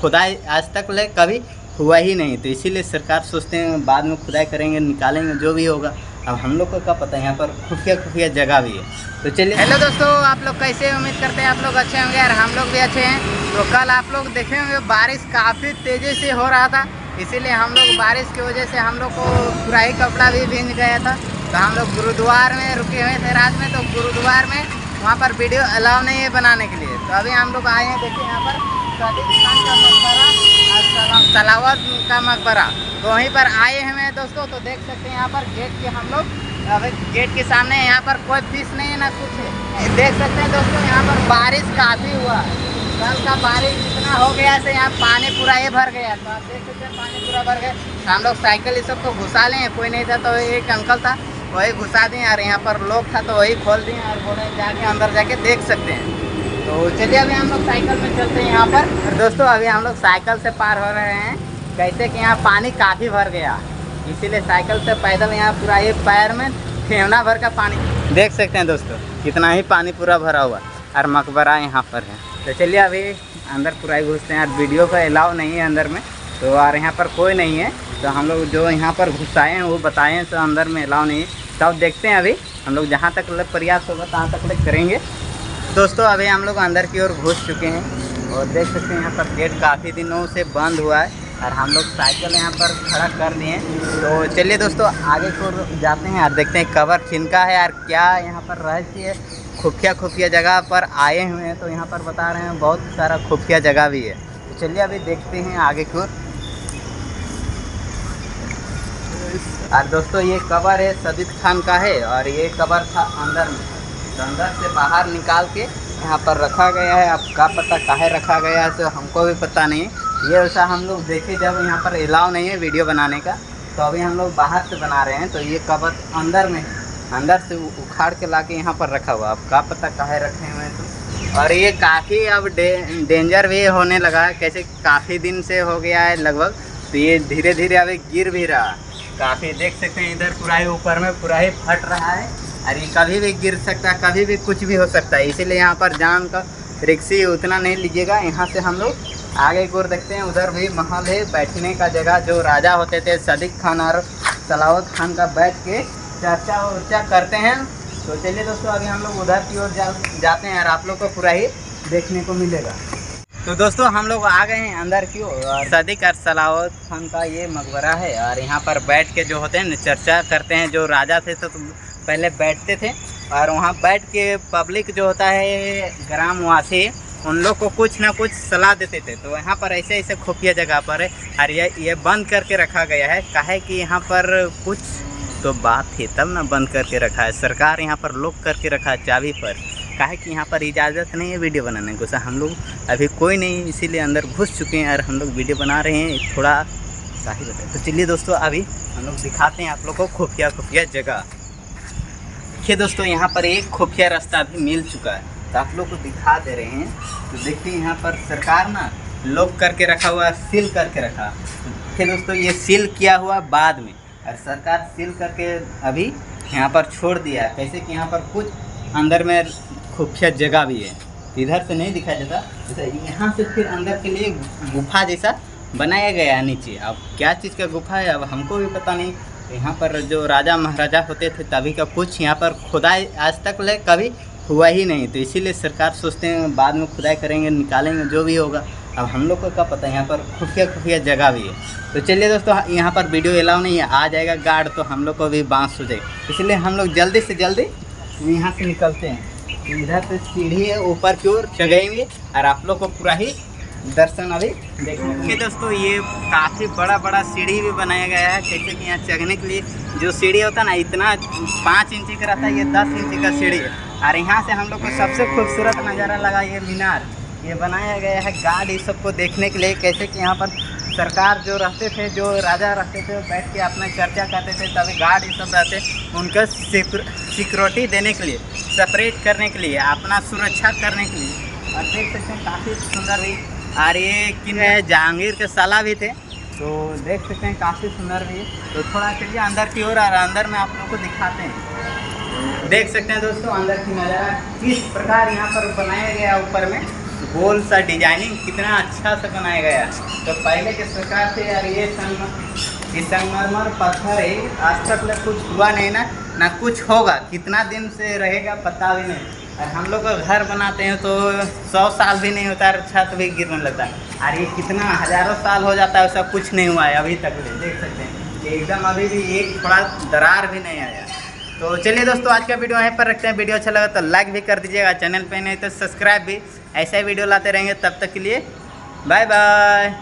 खुदाई आज तक ले कभी हुआ ही नहीं, तो इसीलिए सरकार सोचते हैं बाद में खुदाई करेंगे, निकालेंगे जो भी होगा। अब हम लोग को क्या पता है, यहाँ पर खुफिया जगह भी है। तो चलिए, हेलो दोस्तों, आप लोग कैसे, उम्मीद करते हैं आप लोग अच्छे होंगे और हम लोग भी अच्छे हैं। तो कल आप लोग देखे होंगे बारिश काफ़ी तेज़ी से हो रहा था, इसीलिए हम लोग बारिश की वजह से हम लोग को पूरा ही कपड़ा भी भीग गया था। तो हम लोग गुरुद्वार में रुके हुए थे रात में, तो गुरुद्वार में वहाँ पर वीडियो अलाउ नहीं है बनाने के लिए। तो अभी हम लोग आए हैं, देखिए यहाँ पर सदीक खान का मकबरा और सलावत का मकबरा, तो वहीं पर आए हैं दोस्तों। तो देख सकते हैं यहाँ पर गेट के हम लोग, अभी गेट के सामने यहाँ पर कोई फीस नहीं है ना कुछ है। देख सकते हैं दोस्तों, यहाँ पर बारिश काफ़ी हुआ, कल का बारिश इतना हो गया से यहाँ पानी पूरा ये भर गया। तो आप देख सकते हैं पानी पूरा भर गया। तो हम लोग साइकिल इस सबको घुसा लें, कोई नहीं था तो एक अंकल था वही घुसा दिए, और यहाँ पर लोग था तो वही खोल दिए और बोले जाके अंदर जाके देख सकते हैं। तो चलिए अभी हम लोग साइकिल में चलते हैं यहाँ पर। और दोस्तों अभी हम लोग साइकिल से पार हो रहे हैं, कैसे कि यहाँ पानी काफ़ी भर गया, इसीलिए साइकिल से पैदल यहाँ पूरा ये पैर में ठेवना भर का पानी देख सकते हैं दोस्तों, कितना ही पानी पूरा भरा हुआ। और मकबरा यहाँ पर है। तो चलिए अभी अंदर पूरा ही घुसते हैं। और वीडियो का अलाउ नहीं है अंदर में, तो और यहाँ पर कोई नहीं है, तो हम लोग जो यहाँ पर घुसाए हैं वो बताए हैं, तो अंदर में अलाउ नहीं है। तो अब देखते हैं, अभी हम लोग जहाँ तक प्रयास होगा तहाँ तक करेंगे। दोस्तों अभी हम लोग अंदर की ओर घुस चुके हैं और देख सकते हैं यहाँ पर गेट काफ़ी दिनों से बंद हुआ है, और हम लोग साइकिल यहाँ पर खड़ा कर दिए। तो चलिए दोस्तों आगे को जाते हैं और देखते हैं कवर किनका है और क्या यहाँ पर रहस्य है। खुफिया जगह पर आए हुए हैं, तो यहाँ पर बता रहे हैं बहुत सारा खुफिया जगह भी है। तो चलिए अभी देखते हैं आगे की ओर। और दोस्तों ये कबर है सदीक खान का है, और ये कबर था अंदर में, तो अंदर से बाहर निकाल के यहाँ पर रखा गया है। अब क्या पता काहे रखा गया है, तो हमको भी पता नहीं। ये वैसा हम लोग देखे जब यहाँ पर अलाउ नहीं है वीडियो बनाने का, तो अभी हम लोग बाहर से बना रहे हैं। तो ये कबर अंदर में, अंदर से उखाड़ के लाके यहाँ पर रखा हुआ, अब क्या पता काहे रखे हुए हैं। तो और ये काफ़ी अब डेंजर भी होने लगा है, कैसे काफ़ी दिन से हो गया है लगभग, तो ये धीरे धीरे अभी गिर भी रहा काफ़ी। देख सकते हैं इधर पूरा ही ऊपर में पूरा ही फट रहा है, और ये कभी भी गिर सकता है, कभी भी कुछ भी हो सकता है। इसीलिए यहाँ पर जान का रिक्सी उतना नहीं लीजिएगा। यहाँ से हम लोग आगे की ओर देखते हैं, उधर भी महल है, बैठने का जगह, जो राजा होते थे सदीक खान और सलावत खान का, बैठ के चर्चा वर्चा करते हैं। तो चलिए दोस्तों अभी हम लोग उधर की ओर जाते हैं और आप लोग को पूरा ही देखने को मिलेगा। तो दोस्तों हम लोग आ गए हैं अंदर की ओर। सदीक और सलावत खान का ये मकबरा है, और यहाँ पर बैठ के जो होते हैं चर्चा करते हैं। जो राजा थे तो पहले बैठते थे, और वहाँ बैठ के पब्लिक जो होता है ग्रामवासी, उन लोग को कुछ ना कुछ सलाह देते थे। तो यहाँ पर ऐसे खुफिया जगह पर है, और ये बंद करके रखा गया है। काहे कि यहाँ पर कुछ तो बात थी तब ना बंद करके रखा है, सरकार यहाँ पर लॉक करके रखा है चाबी पर। काहे कि यहाँ पर इजाज़त नहीं है वीडियो बनाने को, हम लोग अभी कोई नहीं, इसीलिए अंदर घुस चुके हैं और हम लोग वीडियो बना रहे हैं थोड़ा काहे बताए। तो चलिए दोस्तों अभी हम लोग दिखाते हैं आप लोग को खुफिया जगह। देखिए दोस्तों यहाँ पर एक खुफिया रास्ता भी मिल चुका है, तो आप लोग को दिखा दे रहे हैं। तो देखिए यहाँ पर सरकार ना लॉक करके रखा हुआ, सील करके रखा। तो देखिए दोस्तों ये सील किया हुआ बाद में, और सरकार सील करके अभी यहाँ पर छोड़ दिया है। कैसे कि यहाँ पर कुछ अंदर में खुफिया जगह भी है, इधर से नहीं दिखाया जाता, जैसे यहाँ से फिर अंदर के लिए गुफा जैसा बनाया गया है नीचे। अब क्या चीज़ का गुफा है अब हमको भी पता नहीं। यहाँ पर जो राजा महाराजा होते थे तभी का कुछ यहाँ पर खुदाई आज तक ले कभी हुआ ही नहीं, तो इसीलिए सरकार सोचते हैं बाद में खुदाई करेंगे, निकालेंगे जो भी होगा। अब हम लोग को क्या पता है, यहाँ पर खुफिया जगह भी है। तो चलिए दोस्तों यहाँ पर वीडियो अलाउ नहीं है, आ जाएगा गार्ड तो हम लोग को भी बांस हो जाएगा, इसलिए हम लोग जल्दी से जल्दी यहाँ से निकलते हैं। इधर से सीढ़ी है, ऊपर की ओर चढ़ेंगे और आप लोग को पूरा ही दर्शन अभी देखिए। दोस्तों ये काफ़ी बड़ा सीढ़ी भी बनाया गया है, जैसे कि यहाँ चढ़ने के लिए जो सीढ़ी होता है ना, इतना 5 इंची का रहता है, ये 10 इंची का सीढ़ी है। और यहाँ से हम लोग को सबसे खूबसूरत नज़ारा लगा ये मीनार, ये बनाया गया है गार्ड इस सबको देखने के लिए। कैसे कि यहाँ पर सरकार जो रहते थे, जो राजा रहते थे, बैठ के अपना चर्चा करते थे, तभी गार्ड ये सब रहते, उनका सिक्योरिटी देने के लिए, सेपरेट करने के लिए, अपना सुरक्षा करने के लिए। और देख सकते हैं काफ़ी सुंदर भी, और ये किन जहांगीर के साला भी थे, तो देख सकते हैं काफ़ी सुंदर भी है। तो थोड़ा चलिए अंदर की ओर, और अंदर में आप लोग को दिखाते हैं। देख सकते हैं दोस्तों अंदर की नज़ारा किस प्रकार यहाँ पर बनाया गया ऊपर में। गोल सा डिजाइनिंग कितना अच्छा से बनाया गया। तो पहले के सरकार थे यार, ये संगमरमर पत्थर है, आज तक कुछ हुआ नहीं ना कुछ होगा, कितना दिन से रहेगा पता भी नहीं। और हम लोग का घर बनाते हैं तो 100 साल भी नहीं होता है, छत भी गिरने लगता है। और ये कितना हज़ारों साल हो जाता है, वैसा कुछ नहीं हुआ है अभी तक। देख सकते हैं कि एकदम अभी भी एक थोड़ा दरार भी नहीं आया। तो चलिए दोस्तों, आज का वीडियो यहीं पर रखते हैं। वीडियो अच्छा लगा तो लाइक भी कर दीजिएगा, चैनल पे नहीं तो सब्सक्राइब भी। ऐसा ही वीडियो लाते रहेंगे, तब तक के लिए बाय बाय।